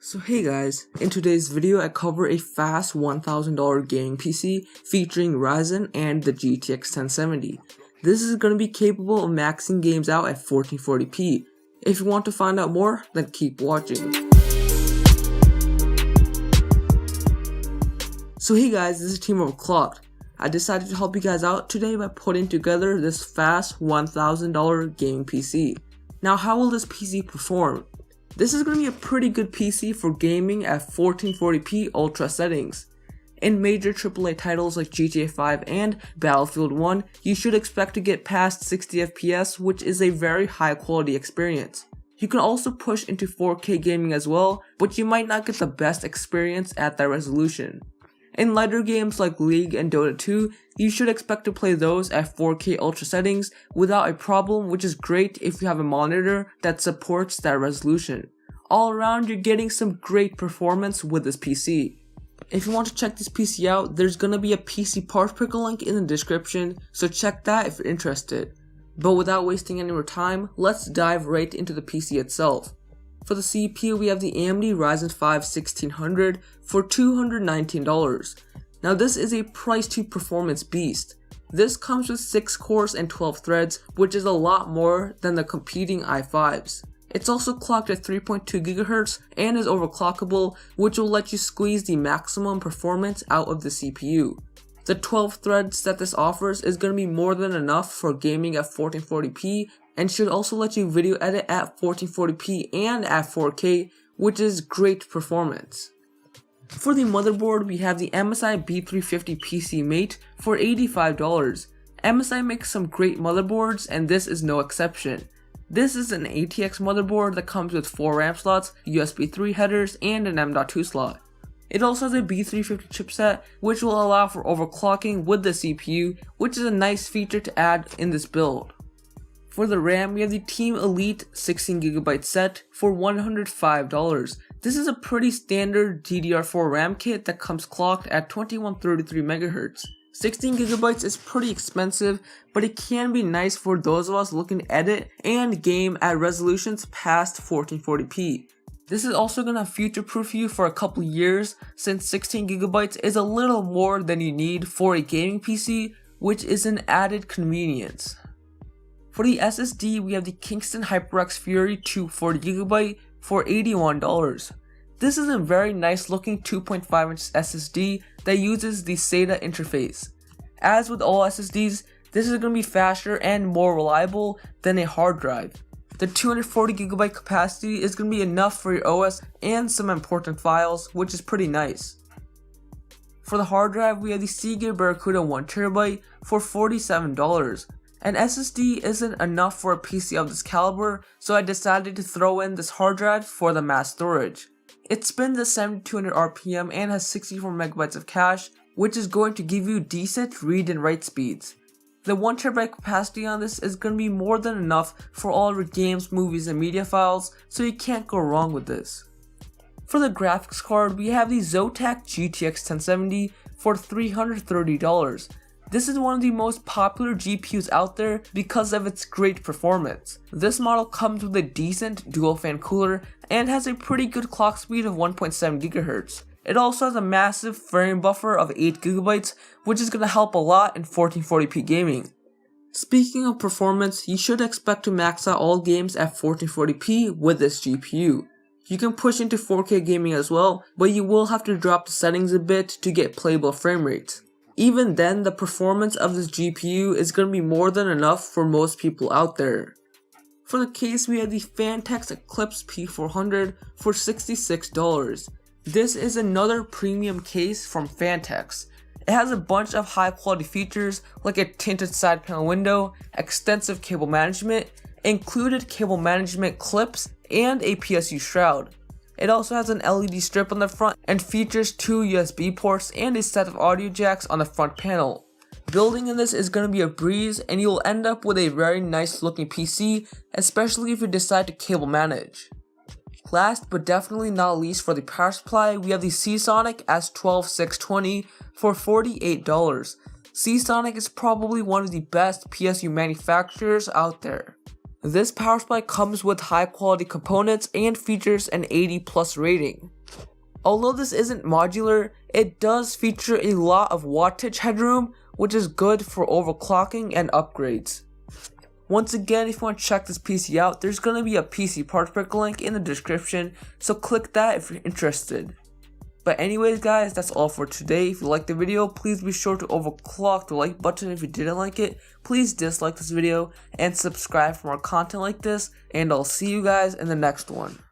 So hey guys, in today's video I cover a fast $1,000 gaming PC featuring Ryzen and the GTX 1070. This is going to be capable of maxing games out at 1440p. If you want to find out more, then keep watching. So hey guys, this is TeamOverclocked. I decided to help you guys out today by putting together this fast $1,000 gaming PC. Now how will this PC perform? This is going to be a pretty good PC for gaming at 1440p ultra settings. In major AAA titles like GTA 5 and Battlefield 1, you should expect to get past 60 FPS, which is a very high quality experience. You can also push into 4K gaming as well, but you might not get the best experience at that resolution. In lighter games like League and Dota 2, you should expect to play those at 4K ultra settings without a problem, which is great if you have a monitor that supports that resolution. All around, you're getting some great performance with this PC. If you want to check this PC out, there's gonna be a PC parts picker link in the description, so check that if you're interested. But without wasting any more time, let's dive right into the PC itself. For the CPU, we have the AMD Ryzen 5 1600 for $219. Now this is a price to performance beast. This comes with 6 cores and 12 threads, which is a lot more than the competing i5s. It's also clocked at 3.2 GHz and is overclockable, which will let you squeeze the maximum performance out of the CPU. The 12 threads that this offers is going to be more than enough for gaming at 1440p and should also let you video edit at 1440p and at 4K, which is great performance. For the motherboard, we have the MSI B350 PC Mate for $85. MSI makes some great motherboards and this is no exception. This is an ATX motherboard that comes with 4 RAM slots, USB 3 headers, and an M.2 slot. It also has a B350 chipset, which will allow for overclocking with the CPU, which is a nice feature to add in this build. For the RAM, we have the Team Elite 16GB set for $105. This is a pretty standard DDR4 RAM kit that comes clocked at 2133 MHz. 16GB is pretty expensive, but it can be nice for those of us looking to edit and game at resolutions past 1440p. This is also going to future-proof you for a couple years, since 16GB is a little more than you need for a gaming PC, which is an added convenience. For the SSD, we have the Kingston HyperX Fury 240GB for $81. This is a very nice looking 2.5-inch SSD that uses the SATA interface. As with all SSDs, this is going to be faster and more reliable than a hard drive. The 240GB capacity is going to be enough for your OS and some important files, which is pretty nice. For the hard drive, we have the Seagate Barracuda 1TB for $47. An SSD isn't enough for a PC of this caliber, so I decided to throw in this hard drive for the mass storage. It spins at 7200 RPM and has 64 MB of cache, which is going to give you decent read and write speeds. The 1TB capacity on this is going to be more than enough for all your games, movies, and media files, so you can't go wrong with this. For the graphics card, we have the Zotac GTX 1070 for $330. This is one of the most popular GPUs out there because of its great performance. This model comes with a decent dual fan cooler and has a pretty good clock speed of 1.7 GHz. It also has a massive frame buffer of 8GB, which is going to help a lot in 1440p gaming. Speaking of performance, you should expect to max out all games at 1440p with this GPU. You can push into 4K gaming as well, but you will have to drop the settings a bit to get playable frame rates. Even then, the performance of this GPU is going to be more than enough for most people out there. For the case, we have the Fantex Eclipse P400 for $66. This is another premium case from Fantex. It has a bunch of high quality features like a tinted side panel window, extensive cable management, included cable management clips, and a PSU shroud. It also has an LED strip on the front and features 2 USB ports and a set of audio jacks on the front panel. Building in this is going to be a breeze and you'll end up with a very nice looking PC, especially if you decide to cable manage. Last but definitely not least, for the power supply, we have the Seasonic S12620 for $48. Seasonic is probably one of the best PSU manufacturers out there. This power supply comes with high quality components and features an 80+ rating. Although this isn't modular, it does feature a lot of wattage headroom, which is good for overclocking and upgrades. Once again, if you want to check this PC out, there's going to be a PC parts break link in the description, so click that if you're interested. But anyways guys, that's all for today. If you liked the video, please be sure to overclock the like button. If you didn't like it, please dislike this video and subscribe for more content like this, and I'll see you guys in the next one.